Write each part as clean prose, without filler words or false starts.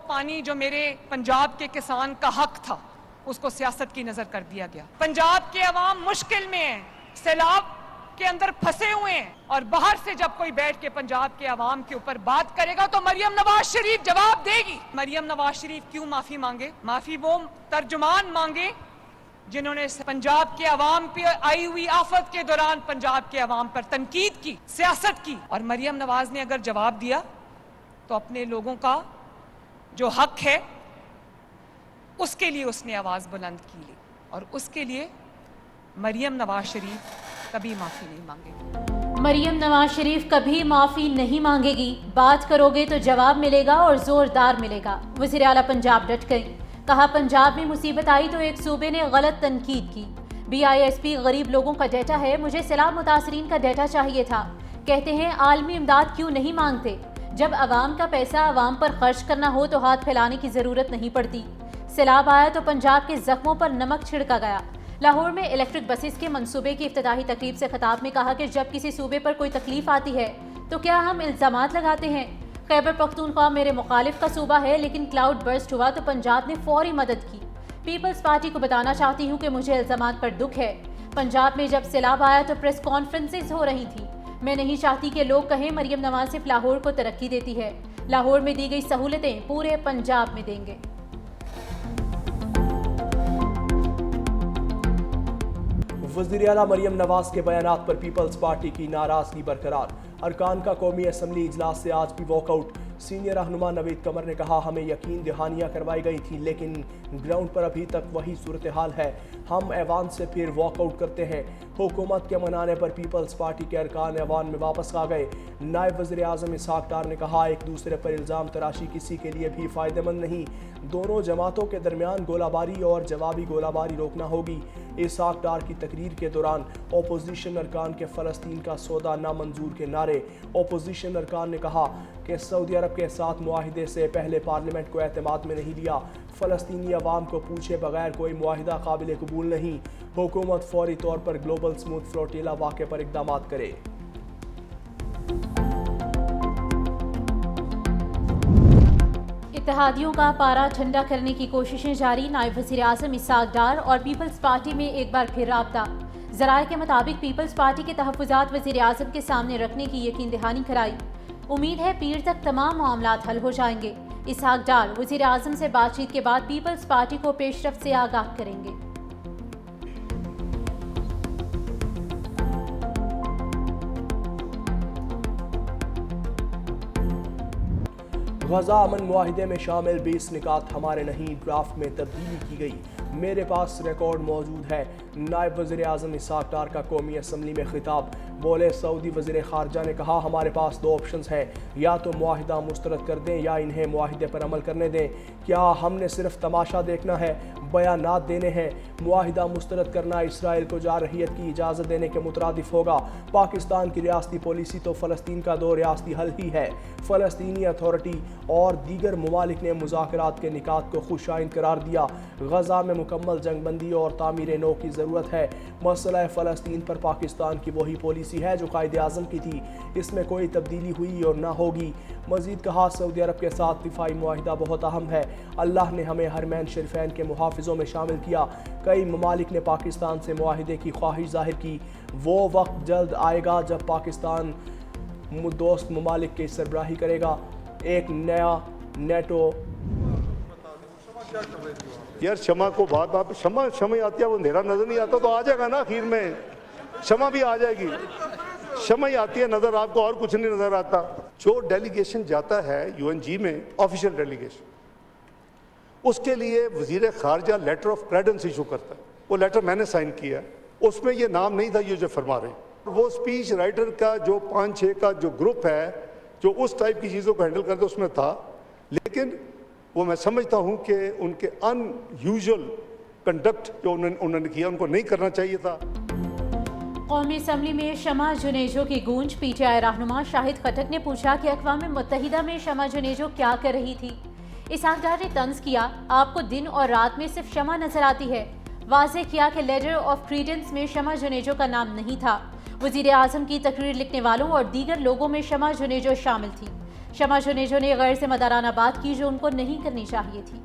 پانی جو میرے پنجاب کے کسان کا حق تھا اس کو سیاست کی نظر کر دیا گیا. پنجاب کے عوام مشکل میں ہیں, سیلاب کے اندر پھنسے ہوئے ہیں, اور باہر سے جب کوئی بیٹھ کے پنجاب کے عوام کے اوپر بات کرے گا تو مریم نواز شریف جواب دے گی. مریم نواز شریف کیوں معافی مانگے؟ معافی وہ ترجمان مانگے جنہوں نے پنجاب کے عوام پہ آئی ہوئی آفت کے دوران پنجاب کے عوام پر تنقید کی, سیاست کی. اور مریم نواز نے اگر جواب دیا تو اپنے لوگوں کا جو حق ہے اس کے لیے اس نے آواز بلند کی لی, اور اس کے لیے مریم نواز شریف کبھی معافی نہیں مانگے گی. مریم نواز شریف کبھی معافی نہیں مانگے گی. بات کرو گے تو جواب ملے گا اور زوردار ملے گا. وزیر اعلیٰ پنجاب ڈٹ گئی. کہا پنجاب میں مصیبت آئی تو ایک صوبے نے غلط تنقید کی. BISP غریب لوگوں کا ڈیٹا ہے, مجھے سیلاب متاثرین کا ڈیٹا چاہیے تھا. کہتے ہیں عالمی امداد کیوں نہیں مانگتے؟ جب عوام کا پیسہ عوام پر خرچ کرنا ہو تو ہاتھ پھیلانے کی ضرورت نہیں پڑتی. سیلاب آیا تو پنجاب کے زخموں پر نمک چھڑکا گیا. لاہور میں الیکٹرک بسز کے منصوبے کی افتتاحی تقریب سے خطاب میں کہا کہ جب کسی صوبے پر کوئی تکلیف آتی ہے تو کیا ہم الزامات لگاتے ہیں؟ خیبر پختونخوا میرے مخالف کا صوبہ ہے, لیکن کلاؤڈ برسٹ ہوا تو پنجاب نے فوری مدد کی. پیپلز پارٹی کو بتانا چاہتی ہوں کہ مجھے الزامات پر دکھ ہے. پنجاب میں جب سیلاب آیا تو پریس کانفرنسز ہو رہی تھی. میں نہیں چاہتی کہ لوگ کہیں مریم نواز صرف لاہور کو ترقی دیتی ہے. لاہور میں دی گئی سہولتیں پورے پنجاب میں دیں گے. وزیر اعلیٰ مریم نواز کے بیانات پر پیپلز پارٹی کی ناراضگی برقرار. ارکان کا قومی اسمبلی اجلاس سے آج بھی واک آؤٹ. سینئر رہنما نوید قمر نے کہا ہمیں یقین دہانیاں کروائی گئی تھیں لیکن گراؤنڈ پر ابھی تک وہی صورتحال ہے. ہم ایوان سے پھر واک آؤٹ کرتے ہیں. حکومت کے منانے پر پیپلز پارٹی کے ارکان ایوان میں واپس آ گئے. نائب وزیر اعظم اسحاق ڈار نے کہا ایک دوسرے پر الزام تراشی کسی کے لیے بھی فائدہ مند نہیں. دونوں جماعتوں کے درمیان گولہ باری اور جوابی گولہ باری روکنا ہوگی. اسحاق ڈار کی تقریر کے دوران اپوزیشن ارکان کے فلسطین کا سودا نامنظور کے نعرے. اپوزیشن ارکان نے کہا کہ سعودی عرب کے ساتھ معاہدے سے پہلے پارلیمنٹ کو اعتماد میں نہیں لیا. فلسطینی عوام کو پوچھے بغیر کوئی معاہدہ قابل قبول نہیں. حکومت فوری طور پر گلوبل سموتھ فلوٹیلا واقعے پر اقدامات کرے. اتحادیوں کا پارا ٹھنڈا کرنے کی کوششیں جاری. نائب وزیر اعظم اسحاق ڈار اور پیپلز پارٹی میں ایک بار پھر رابطہ. ذرائع کے مطابق پیپلز پارٹی کے تحفظات وزیر اعظم کے سامنے رکھنے کی یقین دہانی کرائی. امید ہے پیر تک تمام معاملات حل ہو جائیں گے. اسحاق ڈار وزیر اعظم سے بات چیت کے بعد پیپلز پارٹی کو پیش رفت سے آگاہ کریں گے. غزہ امن معاہدے میں شامل 20 نکات ہمارے نہیں, ڈرافٹ میں تبدیلی کی گئی. میرے پاس ریکارڈ موجود ہے. نائب وزیر اعظم اسحاق ڈار کا قومی اسمبلی میں خطاب. بولے سعودی وزیر خارجہ نے کہا ہمارے پاس دو آپشنز ہیں, یا تو معاہدہ مسترد کر دیں یا انہیں معاہدے پر عمل کرنے دیں. کیا ہم نے صرف تماشا دیکھنا ہے؟ بیانات دینے ہیں؟ معاہدہ مسترد کرنا اسرائیل کو جارحیت کی اجازت دینے کے مترادف ہوگا. پاکستان کی ریاستی پالیسی تو فلسطین کا دو ریاستی حل ہی ہے. فلسطینی اتھارٹی اور دیگر ممالک نے مذاکرات کے نکات کو خوش آئند قرار دیا. غزہ میں مکمل جنگ بندی اور تعمیر نو کی ضرورت ہے. مسئلہ فلسطین پر پاکستان کی وہی پالیسی ہے جو قائد اعظم کی تھی, اس میں کوئی تبدیلی ہوئی اور نہ ہوگی. مزید کہا سعودی عرب کے ساتھ دفاعی معاہدہ بہت اہم ہے. اللہ نے ہمیں حرمین شریفین کے محافظوں میں شامل کیا. کئی ممالک نے پاکستان سے معاہدے کی خواہش ظاہر کی. وہ وقت جلد آئے گا جب پاکستان دوست ممالک کی سربراہی کرے گا. ایک نیا نیٹو. یار شمع کو بات شمع آتی ہے, وہ اندھیرا نظر نہیں آتا تو آ جائے گا نا, آخر میں شمع بھی آ جائے گی. شمع ہی آتی ہے نظر, آپ کو اور کچھ نہیں نظر آتا. جو ڈیلیگیشن جاتا ہے UNG میں, آفیشیل ڈیلیگیشن, اس کے لیے وزیر خارجہ لیٹر آف کریڈنس ایشو کرتا ہے. وہ لیٹر میں نے سائن کیا, اس میں یہ نام نہیں تھا یہ جو فرما رہے ہیں. وہ اسپیچ رائٹر کا جو 5-6 کا جو گروپ ہے جو اس ٹائپ کی چیزوں کو ہینڈل کرتے اس میں تھا, لیکن وہ میں سمجھتا ہوں کہ ان کے ان یوزول کنڈکٹ جو انہوں نے کیا ان کو نہیں کرنا چاہیے تھا. قومی اسمبلی میں شمع جنیجو کی گونج. PTI رہنما شاہد خٹک نے پوچھا کہ اقوام متحدہ میں شمع جنیجو کیا کر رہی تھی. اسحاق ڈار نے طنز کیا آپ کو دن اور رات میں صرف شمع نظر آتی ہے. واضح کیا کہ لیٹر آف کریڈنس میں شمع جنیجو کا نام نہیں تھا. وزیر اعظم کی تقریر لکھنے والوں اور دیگر لوگوں میں شمع جنیجو شامل تھی. شمع جنیجو نے غیر ذمہ دارانہ بات کی جو ان کو نہیں کرنی چاہیے تھی۔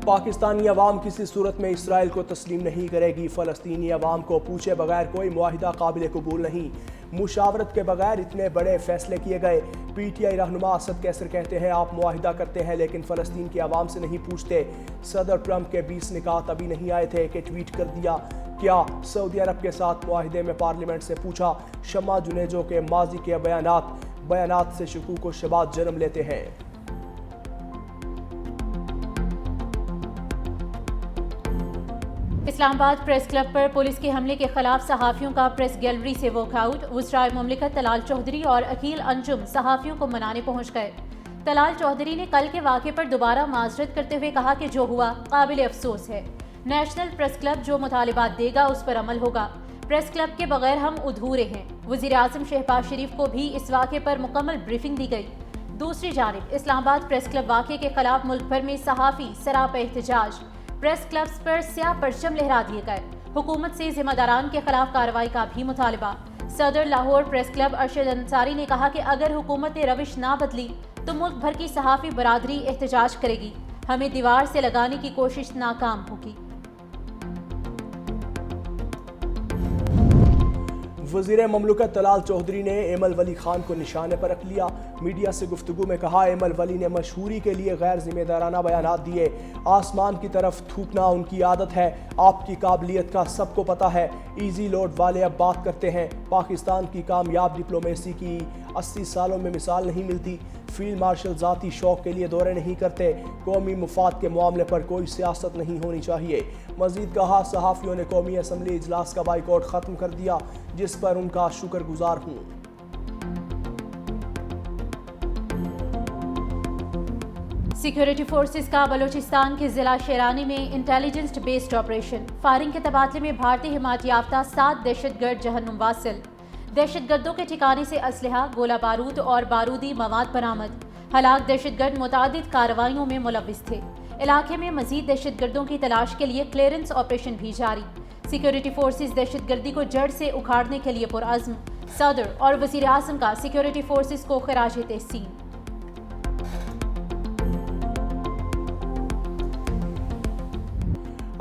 پاکستانی عوام کسی صورت میں اسرائیل کو تسلیم نہیں کرے گی۔ فلسطینی عوام کو پوچھے بغیر کوئی معاہدہ قابل قبول نہیں۔ مشاورت کے بغیر اتنے بڑے فیصلے کیے گئے۔ پی ٹی آئی رہنما اسد کیسر کہتے ہیں آپ معاہدہ کرتے ہیں لیکن فلسطین کی عوام سے نہیں پوچھتے۔ صدر ٹرمپ کے 20 نکات ابھی نہیں آئے تھے کہ ٹویٹ کر دیا کیا سعودی عرب کے ساتھ معاہدے میں پارلیمنٹ سے پوچھا۔ شمع جنیجو کے ماضی کے بیانات سے شکوک و شبہات جنم لیتے ہیں۔ اسلام آباد پریس کلب پر پولیس کے حملے کے خلاف صحافیوں کا پریس گیلری سے واک آؤٹ۔ وزرائے مملکت طلال چودھری اور عقیل انجم صحافیوں کو منانے پہنچ گئے۔ طلال چودھری نے کل کے واقعے پر دوبارہ معذرت کرتے ہوئے کہا کہ جو ہوا قابل افسوس ہے۔ نیشنل پریس کلب جو مطالبات دے گا اس پر عمل ہوگا۔ پریس کلب کے بغیر ہم ادھورے ہیں۔ وزیر اعظم شہباز شریف کو بھی اس واقعے پر مکمل بریفنگ دی گئی۔ دوسری جانب اسلام آباد پریس کلب واقعے کے خلاف ملک بھر میں صحافی سراپا احتجاج۔ پریس کلبز پر سیاہ پرچم لہرا دیے گئے۔ حکومت سے ذمہ داران کے خلاف کارروائی کا بھی مطالبہ۔ صدر لاہور پریس کلب ارشد انصاری نے کہا کہ اگر حکومت نے روش نہ بدلی تو ملک بھر کی صحافی برادری احتجاج کرے گی۔ ہمیں دیوار سے لگانے کی کوشش ناکام ہوگی۔ وزیر مملکت طلال چودھری نے ایمل ولی خان کو نشانے پر رکھ لیا۔ میڈیا سے گفتگو میں کہا ایمل ولی نے مشہوری کے لیے غیر ذمہ دارانہ بیانات دیے۔ آسمان کی طرف تھوکنا ان کی عادت ہے۔ آپ کی قابلیت کا سب کو پتہ ہے۔ ایزی لوڈ والے اب بات کرتے ہیں۔ پاکستان کی کامیاب ڈپلومیسی کی 80 سالوں میں مثال نہیں ملتی۔ فیلڈ مارشل ذاتی شوق کے لیے دورے نہیں کرتے۔ قومی مفاد کے معاملے پر کوئی سیاست نہیں ہونی چاہیے۔ مزید کہا صحافیوں نے قومی اسمبلی اجلاس کا بائیکاٹ ختم کر دیا جس پر ان کا شکر گزار ہوں۔ سیکیورٹی فورسز کا بلوچستان کے ضلع شیرانی میں انٹیلیجنس بیسڈ آپریشن۔ فائرنگ کے تبادلے میں بھارتی حمایت یافتہ 7 دہشت گرد جہنم واصل۔ دہشت گردوں کے ٹھکانے سے اسلحہ، گولہ بارود اور بارودی مواد برآمد۔ ہلاک دہشت گرد متعدد کارروائیوں میں ملوث تھے۔ علاقے میں مزید دہشت گردوں کی تلاش کے لیے کلیئرنس آپریشن بھی جاری۔ سیکیورٹی فورسز دہشت گردی کو جڑ سے اکھاڑنے کے لیے پرعزم۔ صدر اور وزیر اعظم کا سیکیورٹی فورسز کو خراج تحسین۔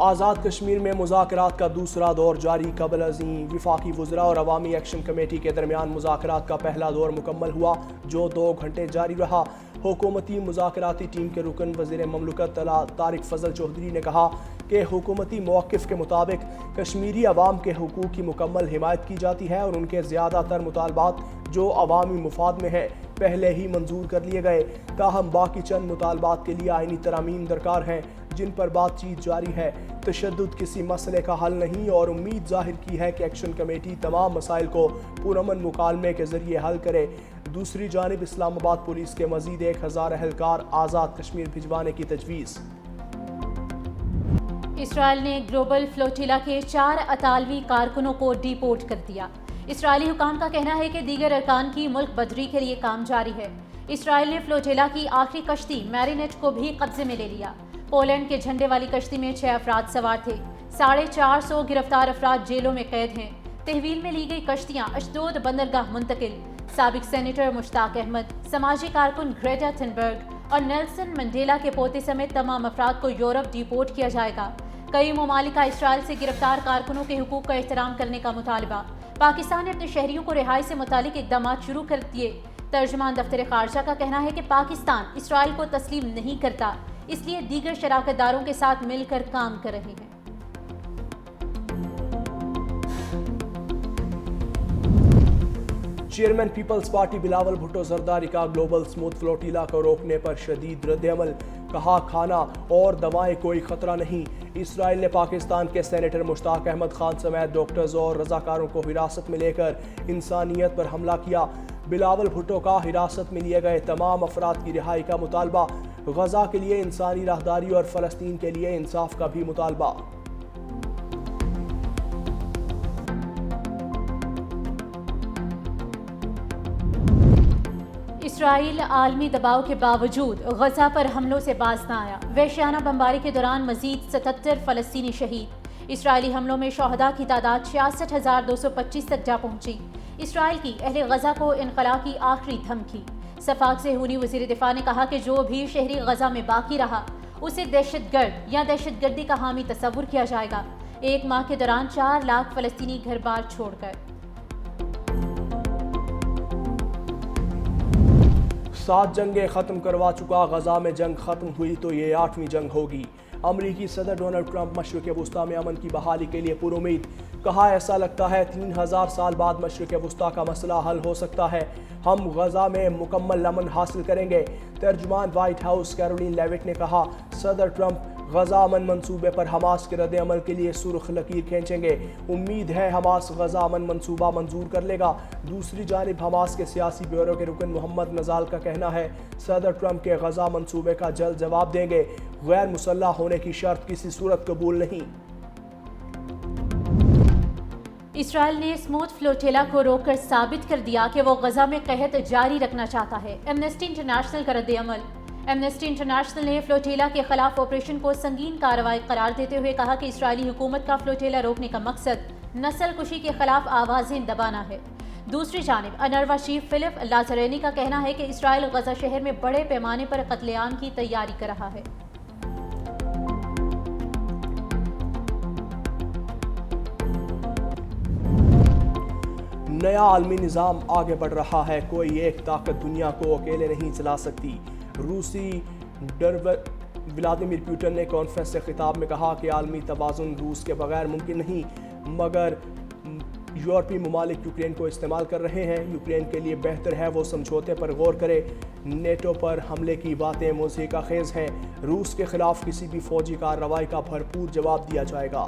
آزاد کشمیر میں مذاکرات کا دوسرا دور جاری۔ قبل ازیں وفاقی وزراء اور عوامی ایکشن کمیٹی کے درمیان مذاکرات کا پہلا دور مکمل ہوا جو 2 گھنٹے جاری رہا۔ حکومتی مذاکراتی ٹیم کے رکن وزیر مملکت طارق فضل چودھری نے کہا کہ حکومتی موقف کے مطابق کشمیری عوام کے حقوق کی مکمل حمایت کی جاتی ہے اور ان کے زیادہ تر مطالبات جو عوامی مفاد میں ہیں پہلے ہی منظور کر لیے گئے۔ تاہم باقی چند مطالبات کے لیے آئینی ترامیم درکار ہیں جن پر بات چیت جاری ہے۔ تشدد کسی مسئلے کا حل نہیں اور امید ظاہر کی ہے کہ ایکشن کمیٹی تمام مسائل کو پرامن مکالمے کے ذریعے حل کرے۔ دوسری جانب اسلام آباد پولیس کے مزید 1000 اہلکار آزاد کشمیر بھجوانے کی تجویز۔ اسرائیل نے گلوبل فلوٹیلا کے 4 اطالوی کارکنوں کو ڈی پورٹ کر دیا۔ اسرائیلی حکام کا کہنا ہے کہ دیگر ارکان کی ملک بدری کے لیے کام جاری ہے۔ اسرائیل نے فلوٹیلا کی آخری کشتی میرینیٹ کو بھی قبضے میں لے لیا۔ پولینڈ کے جھنڈے والی کشتی میں 6 افراد سوار تھے۔ 450 گرفتار افراد جیلوں میں قید ہیں۔ تحویل میں لی گئی کشتیاں اشدود بندرگاہ منتقل۔ سابق سینیٹر مشتاق احمد، سماجی کارکن گریٹا تھنبرگ اور نیلسن منڈیلا کے پوتے سمیت تمام افراد کو یورپ ڈی پورٹ کیا جائے گا۔ کئی ممالک کا اسرائیل سے گرفتار کارکنوں کے حقوق کا احترام کرنے کا مطالبہ۔ پاکستان نے اپنے شہریوں کو رہائی سے متعلق اقدامات شروع کر دیے۔ ترجمان دفتر خارجہ کا کہنا ہے کہ پاکستان اسرائیل کو تسلیم نہیں کرتا، اس لیے دیگر شراکت داروں کے ساتھ مل کر کام کر رہے ہیں۔ چیئرمین پیپلز پارٹی بلاول بھٹو زرداری کا گلوبل سموتھ فلوٹیلا کو روکنے پر شدید رد عمل۔ کہا کھانا اور دوائیں کوئی خطرہ نہیں۔ اسرائیل نے پاکستان کے سینیٹر مشتاق احمد خان سمیت ڈاکٹرز اور رضاکاروں کو حراست میں لے کر انسانیت پر حملہ کیا۔ بلاول بھٹو کا حراست میں لیے گئے تمام افراد کی رہائی کا مطالبہ۔ غزہ کے لیے انسانی راہداری اور فلسطین کے لیے انصاف کا بھی مطالبہ۔ اسرائیل عالمی دباؤ کے باوجود غزہ پر حملوں سے باز نہ آیا۔ وحشیانہ بمباری کے دوران مزید 77 فلسطینی شہید۔ اسرائیلی حملوں میں شہداء کی تعداد 66,225 تک جا پہنچی۔ اسرائیل کی اہل غزہ کو انخلا کی آخری دھمکی۔ صفاق صہیونی وزیر دفاع نے کہا کہ جو بھی شہری غزہ میں باقی رہا اسے دہشت گرد یا دہشت گردی کا حامی تصور کیا جائے گا۔ 1 ماہ کے دوران 4 لاکھ فلسطینی گھر بار چھوڑ کر۔ 7 جنگیں ختم کروا چکا، غزہ میں جنگ ختم ہوئی تو یہ 8ویں جنگ ہوگی۔ امریکی صدر ڈونلڈ ٹرمپ مشرق وسطیٰ میں امن کی بحالی کے لیے پر امید۔ کہا ایسا لگتا ہے 3000 سال بعد مشرق وسطیٰ کا مسئلہ حل ہو سکتا ہے، ہم غزہ میں مکمل امن حاصل کریں گے۔ ترجمان وائٹ ہاؤس کیرولین لیوٹ نے کہا صدر ٹرمپ غزہ امن منصوبے پر حماس کے رد عمل کے لیے سرخ لکیر کھینچیں گے۔ امید ہے حماس غزہ امن منصوبہ منظور کر لے گا۔ دوسری جانب حماس کے سیاسی بیورو کے رکن محمد نزال کا کہنا ہے صدر ٹرمپ کے غزہ منصوبے کا جلد جواب دیں گے، غیر مسلح ہونے کی شرط کسی صورت قبول نہیں۔ اسرائیل نے اسموتھ فلوٹیلا کو روک کر ثابت کر دیا کہ وہ غزہ میں قحط جاری رکھنا چاہتا ہے۔ ایمنسٹی انٹرنیشنل کا رد عمل۔ ایمنسٹی انٹرنیشنل نے فلوٹیلا کے خلاف آپریشن کو سنگین کارروائی قرار دیتے ہوئے کہا کہ اسرائیلی حکومت کا فلوٹیلا روکنے کا مقصد نسل کشی کے خلاف آوازیں دبانا ہے۔ دوسری جانب انروا چیف فلپ لازرینی کا کہنا ہے کہ اسرائیل غزہ شہر میں بڑے پیمانے پر قتل عام کی تیاری کر رہا ہے۔ نیا عالمی نظام آگے بڑھ رہا ہے، کوئی ایک طاقت دنیا کو اکیلے نہیں چلا سکتی۔ روسی ولادیمیر پوٹن نے کانفرنس سے خطاب میں کہا کہ عالمی توازن روس کے بغیر ممکن نہیں، مگر یورپی ممالک یوکرین کو استعمال کر رہے ہیں۔ یوکرین کے لیے بہتر ہے وہ سمجھوتے پر غور کرے۔ نیٹو پر حملے کی باتیں موضوع کا خیز ہیں، روس کے خلاف کسی بھی فوجی کارروائی کا بھرپور جواب دیا جائے گا۔